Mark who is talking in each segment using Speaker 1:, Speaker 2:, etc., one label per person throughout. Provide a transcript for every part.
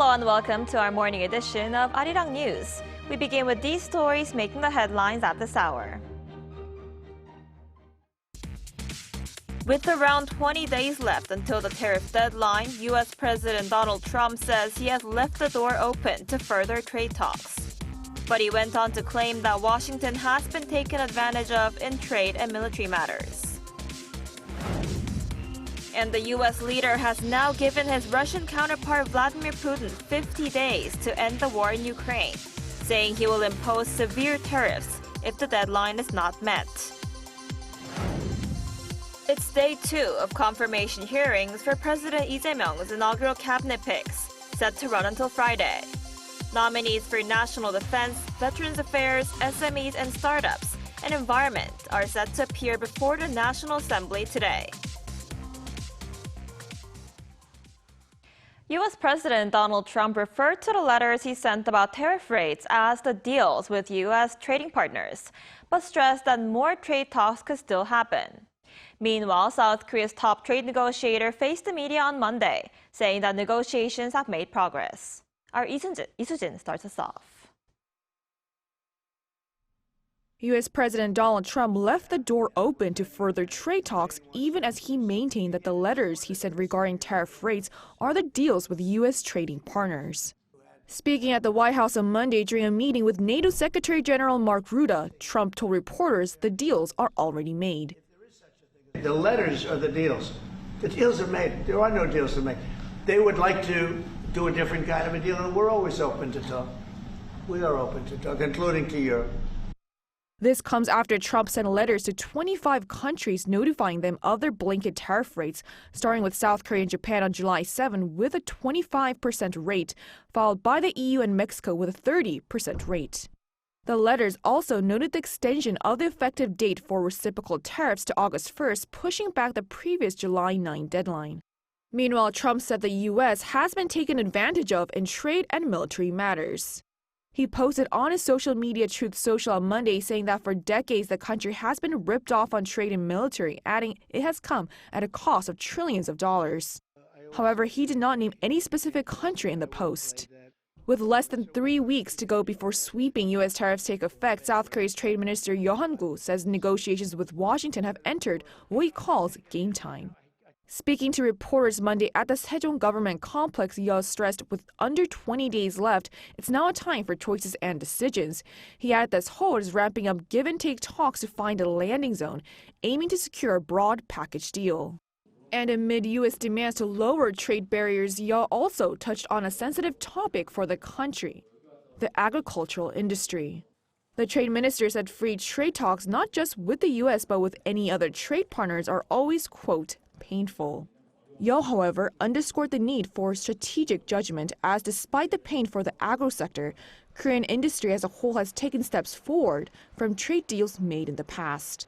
Speaker 1: Hello and welcome to our morning edition of Arirang News. We begin with these stories making the headlines at this hour. With around 20 days left until the tariff deadline, U.S. President Donald Trump says he has left the door open to further trade talks. But he went on to claim that Washington has been taken advantage of in trade and military matters. And the U.S. leader has now given his Russian counterpart Vladimir Putin 50 days to end the war in Ukraine, saying he will impose severe tariffs if the deadline is not met. It's day 2 of confirmation hearings for President Lee Jae-myung's inaugural cabinet picks, set to run until Friday. Nominees for National Defense, Veterans Affairs, SMEs and Startups, and Environment are set to appear before the National Assembly today. U.S. President Donald Trump referred to the letters he sent about tariff rates as the deals with U.S. trading partners, but stressed that more trade talks could still happen. Meanwhile, South Korea's top trade negotiator faced the media on Monday, saying that negotiations have made progress. Our Lee Soo-jin starts us off.
Speaker 2: U.S. President Donald Trump left the door open to further trade talks, even as he maintained that the letters he sent regarding tariff rates are the deals with U.S. trading partners. Speaking at the White House on Monday during a meeting with NATO Secretary General Mark Rutte, Trump told reporters the deals are already made.
Speaker 3: The letters are the deals. The deals are made. There are no deals to make. They would like to do a different kind of a deal, and we're always open to talk. We are open to talk, including to Europe.
Speaker 2: This comes after Trump sent letters to 25 countries notifying them of their blanket tariff rates, starting with South Korea and Japan on July 7 with a 25% rate, followed by the EU and Mexico with a 30% rate. The letters also noted the extension of the effective date for reciprocal tariffs to August 1st, pushing back the previous July 9 deadline. Meanwhile, Trump said the U.S. has been taken advantage of in trade and military matters. He posted on his social media Truth Social on Monday saying that for decades the country has been ripped off on trade and military, adding it has come at a cost of trillions of dollars. However, he did not name any specific country in the post. With less than 3 weeks to go before sweeping U.S. tariffs take effect, South Korea's Trade Minister Yo Han-gu says negotiations with Washington have entered what he calls game time. Speaking to reporters Monday at the Sejong government complex, Yo stressed with under 20 days left, it's now a time for choices and decisions. He added that Seoul is ramping up give-and-take talks to find a landing zone, aiming to secure a broad package deal. And amid U.S. demands to lower trade barriers, Yo also touched on a sensitive topic for the country, the agricultural industry. The trade minister said free trade talks, not just with the U.S. but with any other trade partners, are always, quote, painful. Yo, however, underscored the need for strategic judgment as despite the pain for the agro sector, Korean industry as a whole has taken steps forward from trade deals made in the past.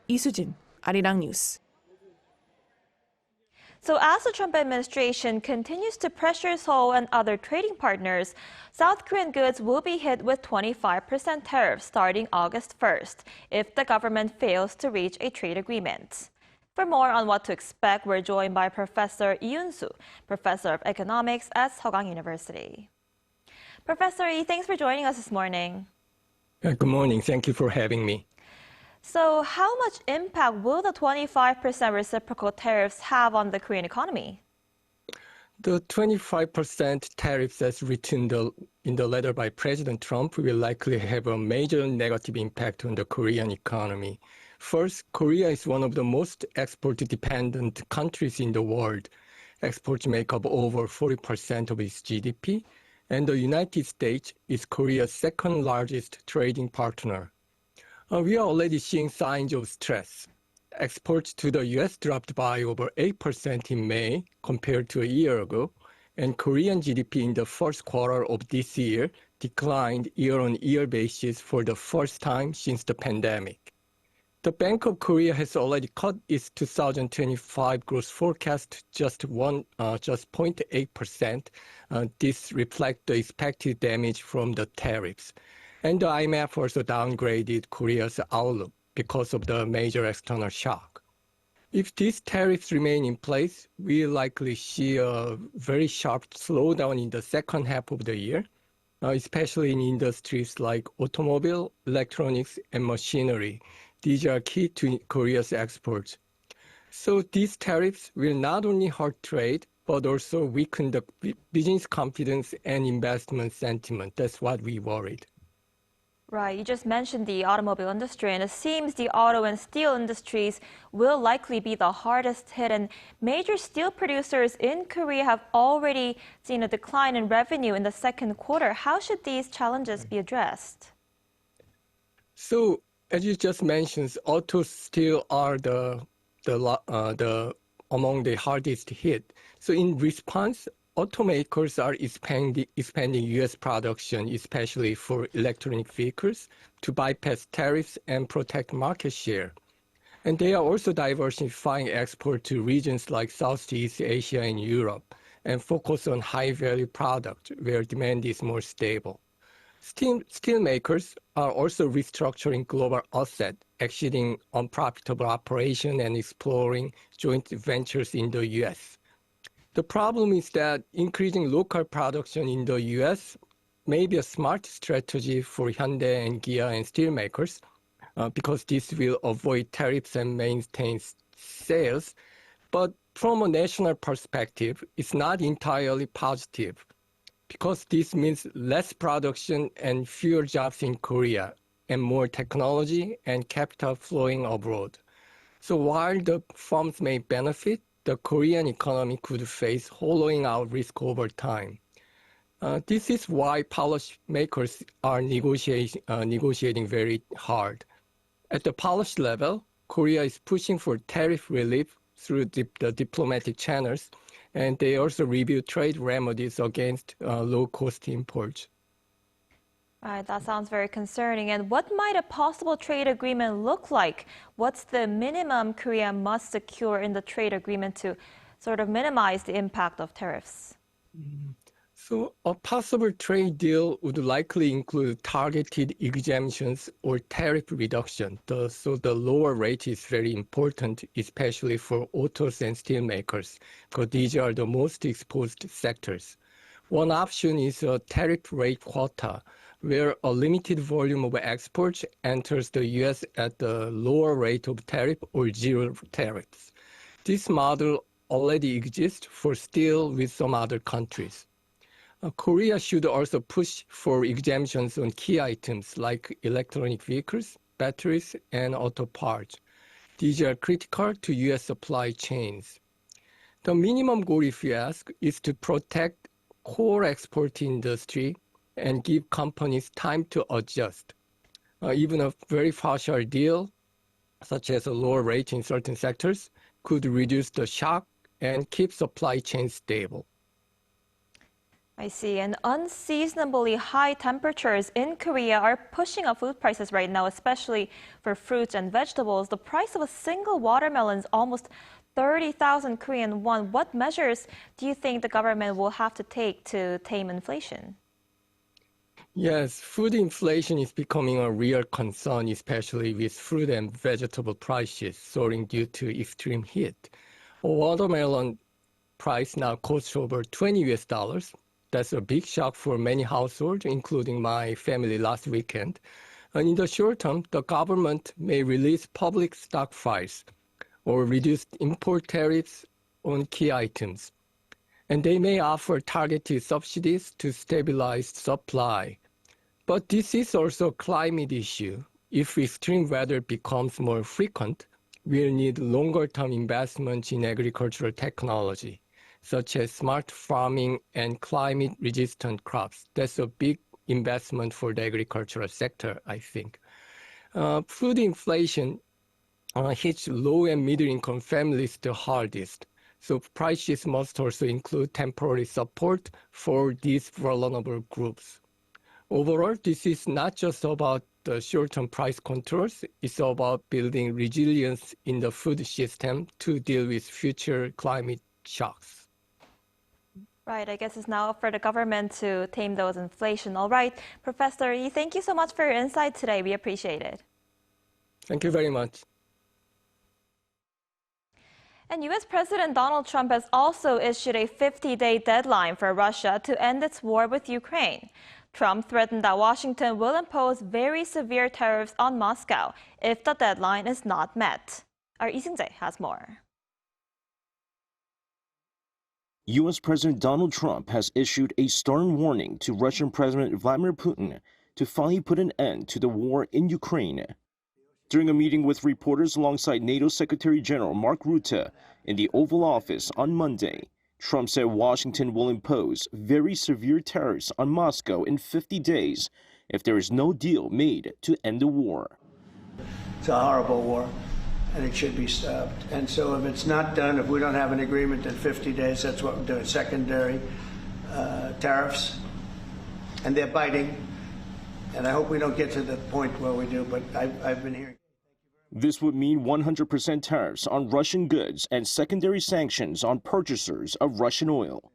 Speaker 2: Lee Soo-jin, Arirang News.
Speaker 1: So as the Trump administration continues to pressure Seoul and other trading partners, South Korean goods will be hit with 25% tariffs starting August 1st if the government fails to reach a trade agreement. For more on what to expect, we're joined by Professor Lee Yoon-soo, Professor of Economics at Seogang University. Professor Lee, thanks for joining us this morning.
Speaker 4: Good morning. Thank you for having me.
Speaker 1: So how much impact will the 25% reciprocal tariffs have on the Korean economy?
Speaker 4: The 25% tariffs as written in the letter by President Trump will likely have a major negative impact on the Korean economy. First, Korea is one of the most export-dependent countries in the world. Exports make up over 40% of its GDP, and the United States is Korea's second largest trading partner. We are already seeing signs of stress. Exports to the U.S. dropped by over 8% in May compared to a year ago, and Korean GDP in the first quarter of this year declined year-on-year basis for the first time since the pandemic. The Bank of Korea has already cut its 2025 growth forecast just 0.8%. This reflects the expected damage from the tariffs. And the IMF also downgraded Korea's outlook because of the major external shock. If these tariffs remain in place, we'll likely see a very sharp slowdown in the second half of the year, especially in industries like automobile, electronics, and machinery. These are key to Korea's exports. So these tariffs will not only hurt trade, but also weaken the business confidence and investment sentiment. That's what we worried.
Speaker 1: Right, you just mentioned the automobile industry, and it seems the auto and steel industries will likely be the hardest hit. And major steel producers in Korea have already seen a decline in revenue in the second quarter. How should these challenges be addressed?
Speaker 4: So, as you just mentioned, auto steel are the among the hardest hit. So, in response, automakers are expanding U.S. production, especially for electronic vehicles, to bypass tariffs and protect market share. And they are also diversifying export to regions like Southeast Asia and Europe, and focus on high-value products where demand is more stable. Steel makers are also restructuring global assets, exiting unprofitable operation and exploring joint ventures in the U.S. The problem is that increasing local production in the U.S. may be a smart strategy for Hyundai and Kia and steelmakers because this will avoid tariffs and maintain sales. But from a national perspective, it's not entirely positive because this means less production and fewer jobs in Korea and more technology and capital flowing abroad. So while the firms may benefit, the Korean economy could face hollowing out risk over time. This is why policymakers are negotiating very hard. At the policy level, Korea is pushing for tariff relief through the diplomatic channels, and they also review trade remedies against low-cost imports.
Speaker 1: All right, that sounds very concerning. And what might a possible trade agreement look like? What's the minimum Korea must secure in the trade agreement to sort of minimize the impact of tariffs?
Speaker 4: So a possible trade deal would likely include targeted exemptions or tariff reduction. So the lower rate is very important, especially for autos and steel makers, because these are the most exposed sectors. One option is a tariff rate quota, where a limited volume of exports enters the U.S. at the lower rate of tariff or zero tariffs. This model already exists for steel with some other countries. Korea should also push for exemptions on key items like electronic vehicles, batteries, and auto parts. These are critical to U.S. supply chains. The minimum goal, if you ask, is to protect core export industry and give companies time to adjust. Even a very partial deal, such as a lower rate in certain sectors, could reduce the shock and keep supply chains stable.
Speaker 1: I see. And unseasonably high temperatures in Korea are pushing up food prices right now, especially for fruits and vegetables. The price of a single watermelon is almost 30,000 Korean won. What measures do you think the government will have to take to tame inflation?
Speaker 4: Yes, food inflation is becoming a real concern, especially with fruit and vegetable prices soaring due to extreme heat. A watermelon price now costs over $20. That's a big shock for many households, including my family last weekend. And in the short term, the government may release public stockpiles or reduce import tariffs on key items. And they may offer targeted subsidies to stabilize supply. But this is also a climate issue. If extreme weather becomes more frequent, we'll need longer-term investments in agricultural technology, such as smart farming and climate-resistant crops. That's a big investment for the agricultural sector, I think. Food inflation hits low and middle-income families the hardest. So prices must also include temporary support for these vulnerable groups. Overall, this is not just about the short-term price controls, it's about building resilience in the food system to deal with future climate shocks.
Speaker 1: Right, I guess it's now up for the government to tame those inflation. All right, Professor Lee, thank you so much for your insight today. We appreciate it.
Speaker 4: Thank you very much.
Speaker 1: And U.S. President Donald Trump has also issued a 50-day deadline for Russia to end its war with Ukraine. Trump threatened that Washington will impose very severe tariffs on Moscow if the deadline is not met. Our Lee Seung-jae has more.
Speaker 5: U.S. President Donald Trump has issued a stern warning to Russian President Vladimir Putin to finally put an end to the war in Ukraine. During a meeting with reporters alongside NATO Secretary General Mark Rutte in the Oval Office on Monday, Trump said Washington will impose very severe tariffs on Moscow in 50 days if there is no deal made to end the war.
Speaker 3: It's a horrible war, and it should be stopped. And so if it's not done, if we don't have an agreement in 50 days, that's what we're doing, secondary tariffs. And they're biting. And I hope we don't get to the point where we do, but I've been hearing.
Speaker 5: This would mean 100% tariffs on Russian goods and secondary sanctions on purchasers of Russian oil.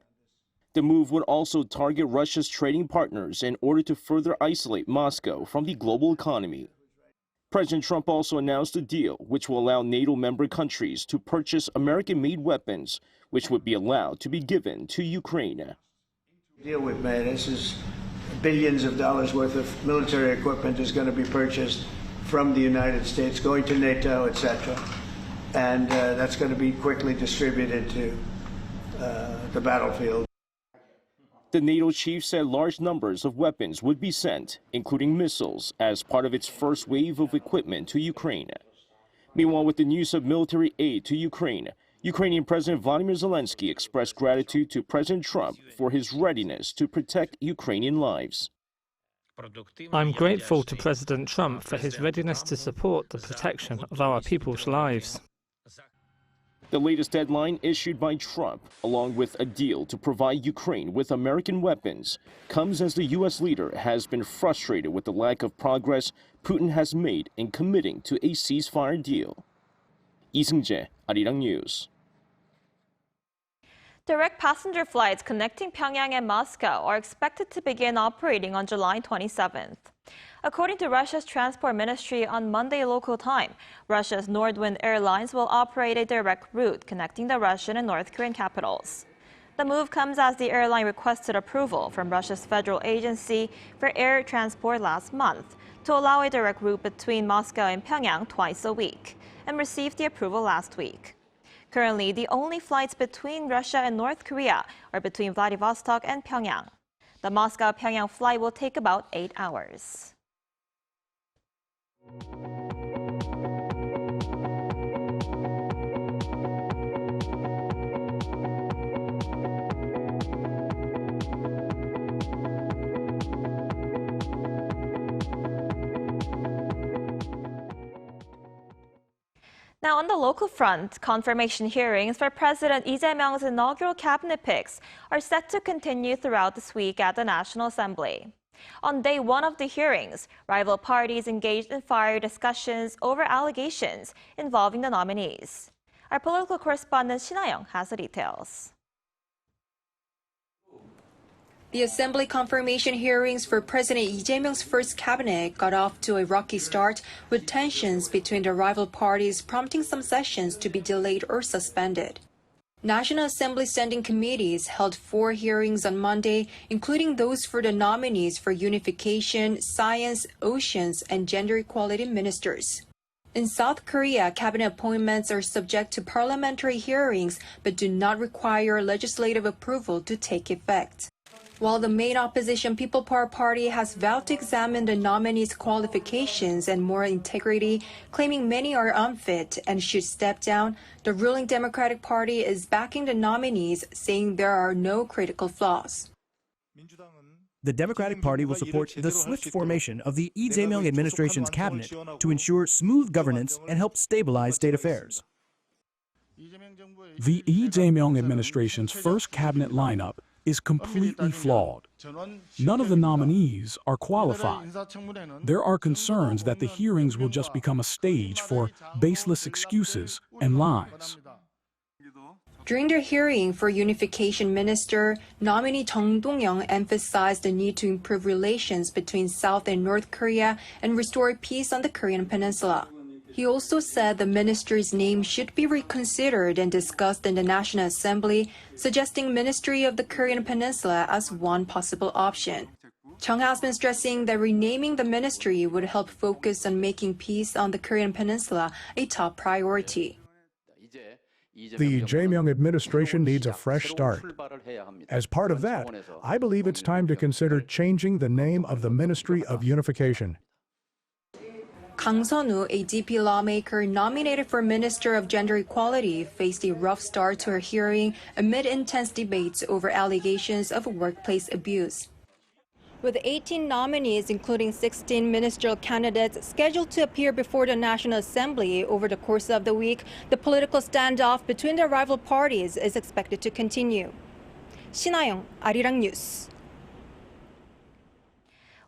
Speaker 5: The move would also target Russia's trading partners in order to further isolate Moscow from the global economy. President Trump also announced a deal which will allow NATO member countries to purchase American-made weapons, which would be allowed to be given to Ukraine.
Speaker 3: The deal we've made, this is billions of dollars worth of military equipment is going to be purchased from the United States, going to NATO, etc. And that's going to be quickly distributed to the battlefield.
Speaker 5: The NATO chief said large numbers of weapons would be sent, including missiles, as part of its first wave of equipment to Ukraine. Meanwhile, with the news of military aid to Ukraine, Ukrainian President Vladimir Zelensky expressed gratitude to President Trump for his readiness to protect Ukrainian lives.
Speaker 6: I'm grateful to President Trump for his readiness to support the protection of our people's lives.
Speaker 5: The latest deadline issued by Trump, along with a deal to provide Ukraine with American weapons, comes as the U.S. leader has been frustrated with the lack of progress Putin has made in committing to a ceasefire deal. Lee Seung-jae, Arirang News.
Speaker 1: Direct passenger flights connecting Pyongyang and Moscow are expected to begin operating on July 27th. According to Russia's Transport Ministry on Monday local time, Russia's Nordwind Airlines will operate a direct route connecting the Russian and North Korean capitals. The move comes as the airline requested approval from Russia's Federal Agency for Air Transport last month to allow a direct route between Moscow and Pyongyang twice a week, and received the approval last week. Currently, the only flights between Russia and North Korea are between Vladivostok and Pyongyang. The Moscow-Pyongyang flight will take about 8 hours. Now, on the local front, confirmation hearings for President Lee Jae-myung's inaugural cabinet picks are set to continue throughout this week at the National Assembly. On day one of the hearings, rival parties engaged in fiery discussions over allegations involving the nominees. Our political correspondent Shin Ha-young has the details.
Speaker 7: The Assembly confirmation hearings for President Lee Jae-myung's first cabinet got off to a rocky start, with tensions between the rival parties prompting some sessions to be delayed or suspended. National Assembly standing committees held 4 hearings on Monday, including those for the nominees for unification, science, oceans, and gender equality ministers. In South Korea, cabinet appointments are subject to parliamentary hearings but do not require legislative approval to take effect. While the main opposition People Power Party has vowed to examine the nominees' qualifications and moral integrity, claiming many are unfit and should step down, the ruling Democratic Party is backing the nominees, saying there are no critical flaws.
Speaker 8: The Democratic Party will support the swift formation of the Lee Jae-myung administration's cabinet to ensure smooth governance and help stabilize state affairs.
Speaker 9: The Lee Jae-myung administration's first cabinet lineup is completely flawed. None of the nominees are qualified. There are concerns that the hearings will just become a stage for baseless excuses and lies.
Speaker 7: During their hearing for Unification Minister, nominee Chung Dong-young emphasized the need to improve relations between South and North Korea and restore peace on the Korean peninsula. He also said the ministry's name should be reconsidered and discussed in the National Assembly, suggesting Ministry of the Korean Peninsula as one possible option. Chung has been stressing that renaming the ministry would help focus on making peace on the Korean Peninsula a top priority.
Speaker 9: The Jae-myung administration needs a fresh start. As part of that, I believe it's time to consider changing the name of the Ministry of Unification.
Speaker 7: Kang Sun-woo, a DP lawmaker nominated for Minister of Gender Equality, faced a rough start to her hearing amid intense debates over allegations of workplace abuse. With 18 nominees, including 16 ministerial candidates, scheduled to appear before the National Assembly over the course of the week, the political standoff between the rival parties is expected to continue. 신하영, Arirang News.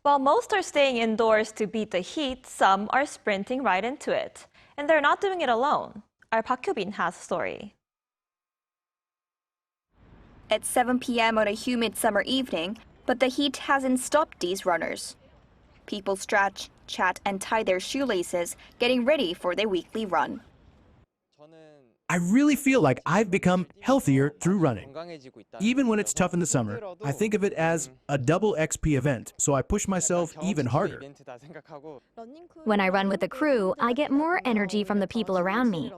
Speaker 1: While most are staying indoors to beat the heat, some are sprinting right into it. And they're not doing it alone. Our Park Hyo-bin has a story.
Speaker 10: It's 7 p.m. on a humid summer evening, but the heat hasn't stopped these runners. People stretch, chat, and tie their shoelaces, getting ready for their weekly run.
Speaker 8: I really feel like I've become healthier through running. Even when it's tough in the summer, I think of it as a double XP event, so I push myself even harder.
Speaker 11: When I run with the crew, I get more energy from the people around me.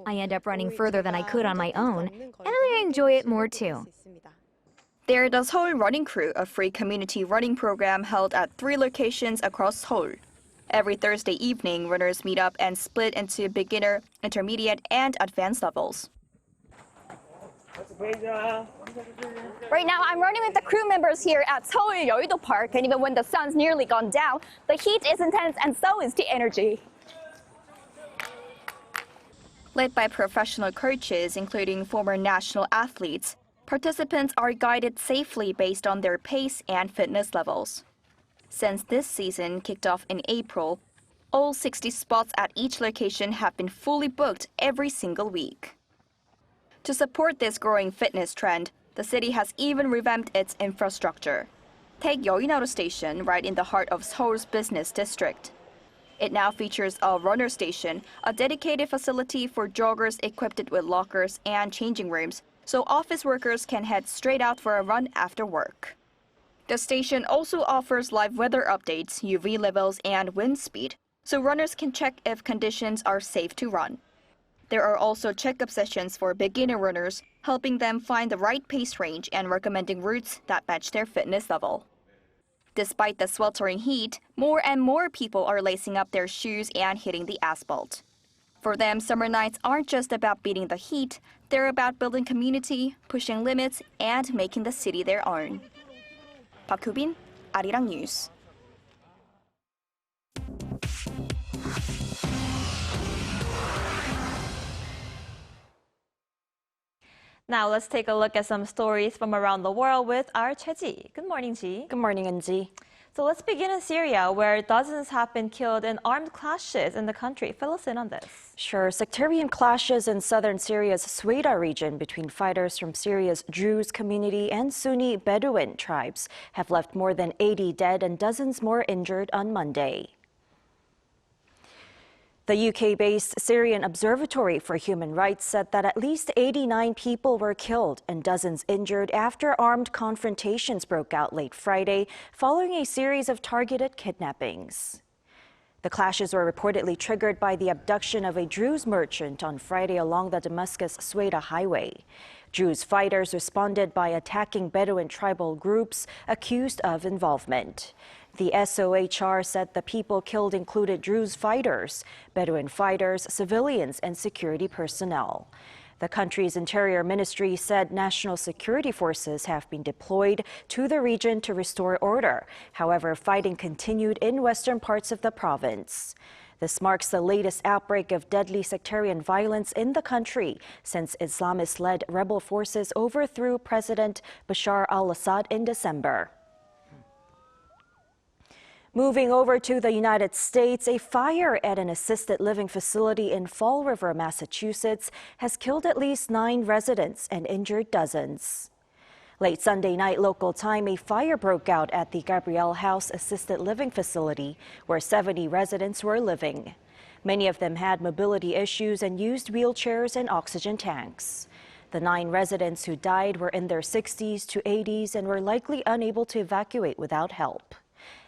Speaker 11: I end up running further than I could on my own, and I enjoy it more too.
Speaker 10: They're the Seoul Running Crew, a free community running program held at 3 locations across Seoul. Every Thursday evening, runners meet up and split into beginner, intermediate, and advanced levels.
Speaker 11: Right now, I'm running with the crew members here at Seoul Yeouido Park, and even when the sun's nearly gone down, the heat is intense and so is the energy.
Speaker 10: Led by professional coaches, including former national athletes, participants are guided safely based on their pace and fitness levels. Since this season kicked off in April, all 60 spots at each location have been fully booked every single week. To support this growing fitness trend, the city has even revamped its infrastructure. Take Yeouido Station right in the heart of Seoul's business district. It now features a runner station, a dedicated facility for joggers equipped with lockers and changing rooms, so office workers can head straight out for a run after work. The station also offers live weather updates, UV levels, and wind speed, so runners can check if conditions are safe to run. There are also checkup sessions for beginner runners, helping them find the right pace range and recommending routes that match their fitness level. Despite the sweltering heat, more and more people are lacing up their shoes and hitting the asphalt. For them, summer nights aren't just about beating the heat, they're about building community, pushing limits, and making the city their own. Park Hyo-bin, Arirang News.
Speaker 1: Now let's take a look at some stories from around the world with our Choi-ji. Good morning, Ji.
Speaker 12: Good morning, Eun-ji.
Speaker 1: So let's begin in Syria, where dozens have been killed in armed clashes in the country. Fill us in on this.
Speaker 12: Sure. Sectarian clashes in southern Syria's Sweda region between fighters from Syria's Druze community and Sunni Bedouin tribes have left more than 80 dead and dozens more injured on Monday. The UK-based Syrian Observatory for Human Rights said that at least 89 people were killed and dozens injured after armed confrontations broke out late Friday following a series of targeted kidnappings. The clashes were reportedly triggered by the abduction of a Druze merchant on Friday along the Damascus-Sweda highway. Druze fighters responded by attacking Bedouin tribal groups accused of involvement. The SOHR said the people killed included Druze fighters, Bedouin fighters, civilians, and security personnel. The country's interior ministry said national security forces have been deployed to the region to restore order. However, fighting continued in western parts of the province. This marks the latest outbreak of deadly sectarian violence in the country since Islamist-led rebel forces overthrew President Bashar al-Assad in December. Moving over to the United States, a fire at an assisted living facility in Fall River, Massachusetts, has killed at least 9 residents and injured dozens. Late Sunday night local time, a fire broke out at the Gabrielle House assisted living facility, where 70 residents were living. Many of them had mobility issues and used wheelchairs and oxygen tanks. The 9 residents who died were in their 60s to 80s and were likely unable to evacuate without help.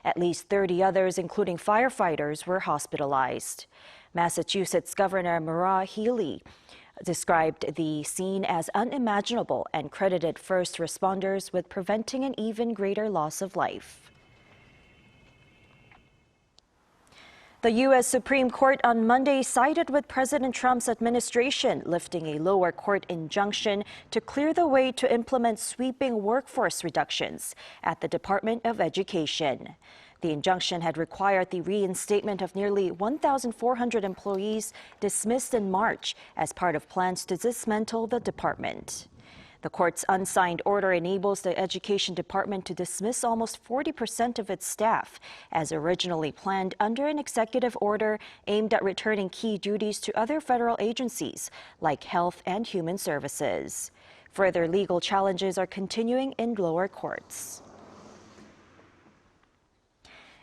Speaker 12: At least 30 others, including firefighters, were hospitalized. Massachusetts Governor Maura Healey described the scene as unimaginable and credited first responders with preventing an even greater loss of life. The U.S. Supreme Court on Monday sided with President Trump's administration, lifting a lower court injunction to clear the way to implement sweeping workforce reductions at the Department of Education. The injunction had required the reinstatement of nearly 1,400 employees dismissed in March as part of plans to dismantle the department. The court's unsigned order enables the Education Department to dismiss almost 40% of its staff, as originally planned under an executive order aimed at returning key duties to other federal agencies like Health and Human Services. Further legal challenges are continuing in lower courts.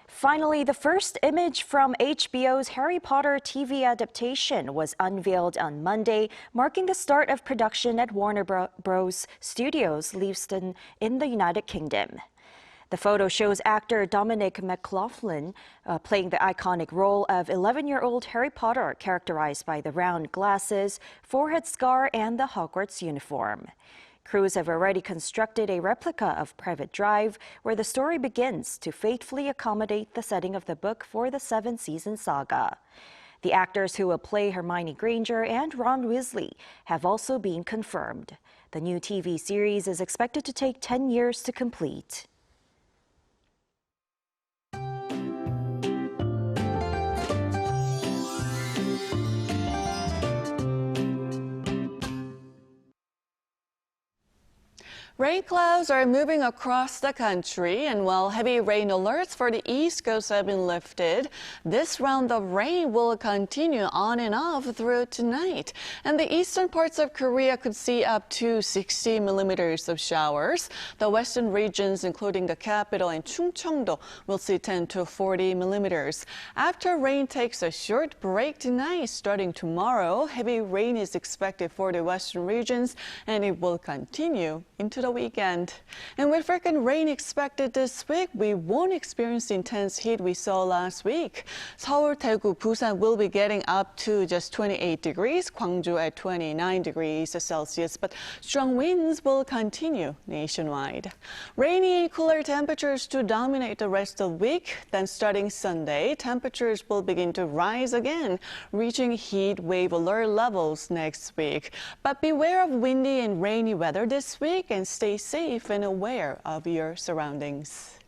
Speaker 12: Finally, the first image from HBO's Harry Potter TV adaptation was unveiled on Monday, marking the start of production at Warner Bros. Studios, Leavesden, in the United Kingdom. The photo shows actor Dominic McLaughlin playing the iconic role of 11-year-old Harry Potter, characterized by the round glasses, forehead scar, and the Hogwarts uniform. Crews have already constructed a replica of Private Drive, where the story begins, to faithfully accommodate the setting of the book for the 7-season saga. The actors who will play Hermione Granger and Ron Weasley have also been confirmed. The new TV series is expected to take 10 years to complete.
Speaker 13: Rain clouds are moving across the country, and while heavy rain alerts for the East Coast have been lifted, this round of rain will continue on and off through tonight. And the eastern parts of Korea could see up to 60 millimeters of showers. The western regions, including the capital and Chungcheongdo, will see 10 to 40 millimeters. After rain takes a short break tonight, starting tomorrow, heavy rain is expected for the western regions, and it will continue into the weekend. And with frequent rain expected this week, we won't experience the intense heat we saw last week. Seoul, Daegu, Busan will be getting up to just 28 degrees, Gwangju at 29 degrees Celsius, but strong winds will continue nationwide. Rainy and cooler temperatures to dominate the rest of the week. Then starting Sunday, temperatures will begin to rise again, reaching heat wave alert levels next week. But beware of windy and rainy weather this week, and stay safe and aware of your surroundings.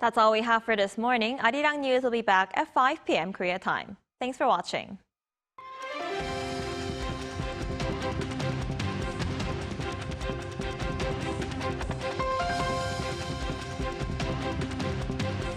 Speaker 1: That's all we have for this morning. Arirang News will be back at 5 p.m. Korea time. Thanks for watching.